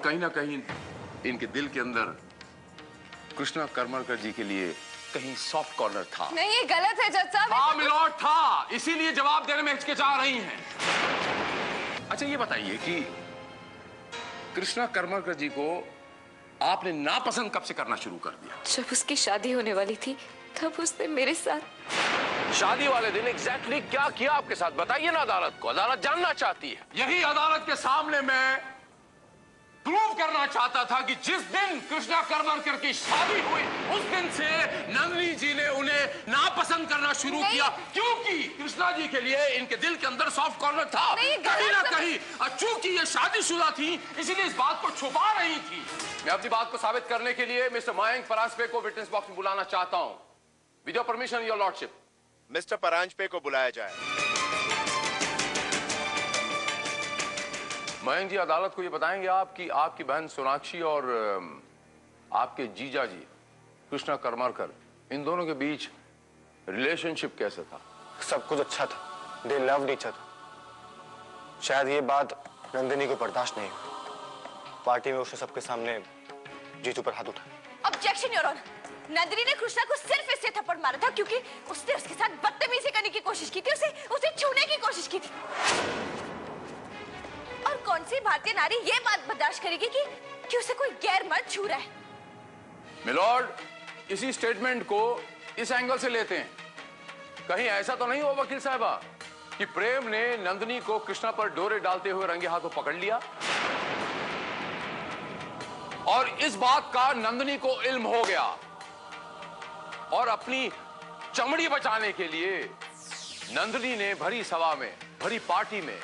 कहीं ना कहीं इनके दिल के अंदर कृष्णा करमरकर जी के लिए कहीं सॉफ्ट कॉर्नर था। नहीं, ये गलत है जज साहब। हाँ मिलोड, था, इसीलिए जवाब देने में हिचकिचा रही हैं। अच्छा ये बताइए कि कृष्णा करमरकर जी को आपने नापसंद कब से करना शुरू कर दिया? जब उसकी शादी होने वाली थी तब उसने मेरे साथ। शादी वाले दिन एग्जैक्टली क्या किया आपके साथ बताइए ना अदालत को, अदालत जानना चाहती है। यही अदालत के सामने मैं प्रूव करना चाहता था कि जिस दिन कृष्णा करमरकर की शादी हुई उस दिन से नंदिनी जी ने उन्हें नापसंद करना शुरू किया, क्योंकि कृष्णा जी के लिए इनके दिल के अंदर सॉफ्ट कॉर्नर था। कहीं ना कहीं चूंकि ये शादीशुदा थी इसलिए इस बात को छुपा रही थी। मैं अपनी बात को साबित करने के लिए मिस्टर मयंक परांजपे को विटनेस बॉक्स में बुलाना चाहता हूं। With your permission your lordship. Mister Paranjpe को बुलाया जाए। मयंक जी, अदालत को ये बताएंगे आप कि आपकी बहन सोनाक्षी और आपके जीजा जी कृष्णा करमरकर, इन दोनों के बीच रिलेशनशिप कैसा था? सब कुछ अच्छा था। They loved each other. शायद ये बात नंदिनी को बर्दाश्त नहीं हुई। पार्टी में उसने सबके सामने जीतू पर हाथ उठाया। Objection your honour. नंदिनी ने कृष्णा को सिर्फ इससे थप्पड़ मारा था क्योंकि उसने उसके साथ बदतमीजी करने की कोशिश की थी, उसे छूने की कोशिश की थी। और कौन सी भारतीय नारी ये बात बर्दाश्त करेगी कि उसे कोई गैर मर्द छू रहा है? मिलॉर्ड, इसी स्टेटमेंट को इस एंगल से लेते हैं। कहीं ऐसा तो नहीं हो वकील साहबा कि प्रेम ने नंदिनी को कृष्णा पर डोरे डालते हुए रंगे हाथों पकड़ लिया और इस बात का नंदिनी को इल्म हो गया और अपनी चमड़ी बचाने के लिए नंदिनी ने भरी सभा में, भरी पार्टी में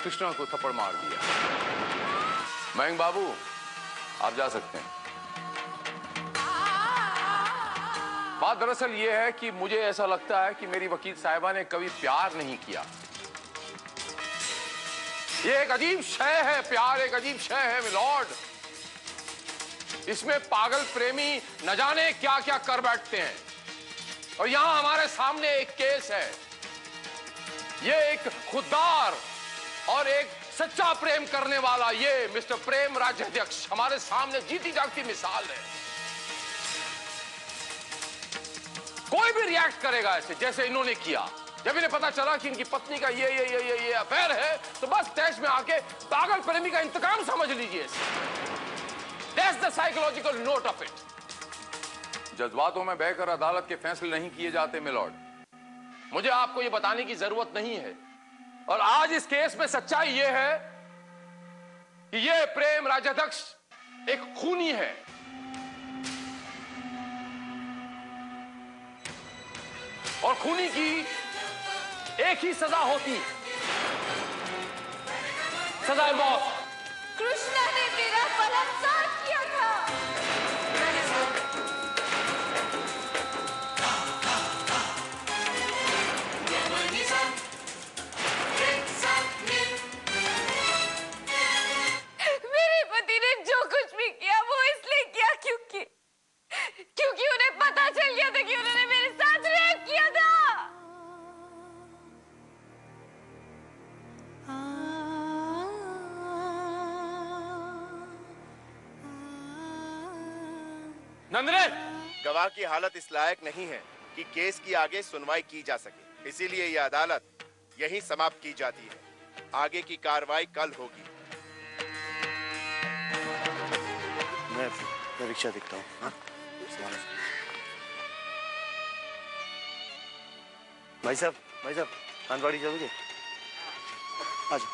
कृष्णा को थप्पड़ मार दिया। मयंक बाबू, आप जा सकते हैं। बात दरअसल यह है कि मुझे ऐसा लगता है कि मेरी वकील साहिबा ने कभी प्यार नहीं किया। यह एक अजीब शय है, प्यार एक अजीब शय है मिलॉर्ड। इसमें पागल प्रेमी न जाने क्या क्या कर बैठते हैं और यहां हमारे सामने एक केस है। यह एक खुददार और एक सच्चा प्रेम करने वाला ये मिस्टर प्रेम राज्याध्यक्ष हमारे सामने जीती जागती मिसाल है। कोई भी रिएक्ट करेगा ऐसे जैसे इन्होंने किया। जब इन्हें पता चला कि इनकी पत्नी का ये अफेयर है तो बस तैश में आके पागल प्रेमी का इंतकाम समझ लीजिए। That's the psychological note of it. जज्बातों में बहकर अदालत के फैसले नहीं किए जाते मिलॉर्ड। मुझे आपको यह बताने की जरूरत नहीं है और आज इस केस में सच्चाई यह है कि यह प्रेम राज्याध्यक्ष एक खूनी है। और खूनी की एक ही सजा होती है, सजा मौत। कृष्णा ने मेरा बलात्कार किया था। मेरे पति ने जो कुछ भी किया वो इसलिए किया क्योंकि उन्हें पता चल गया था कि उन्होंने मेरे साथ रेप किया था। नंदने, गवाह की हालत इस लायक नहीं है कि केस की आगे सुनवाई की जा सके, इसीलिए यह अदालत यहीं समाप्त की जाती है। आगे की कार्रवाई कल होगी। मैं रिक्शा दिखता हूँ। भाई साहब, आंगनबाड़ी चलोगे? आ जाओ।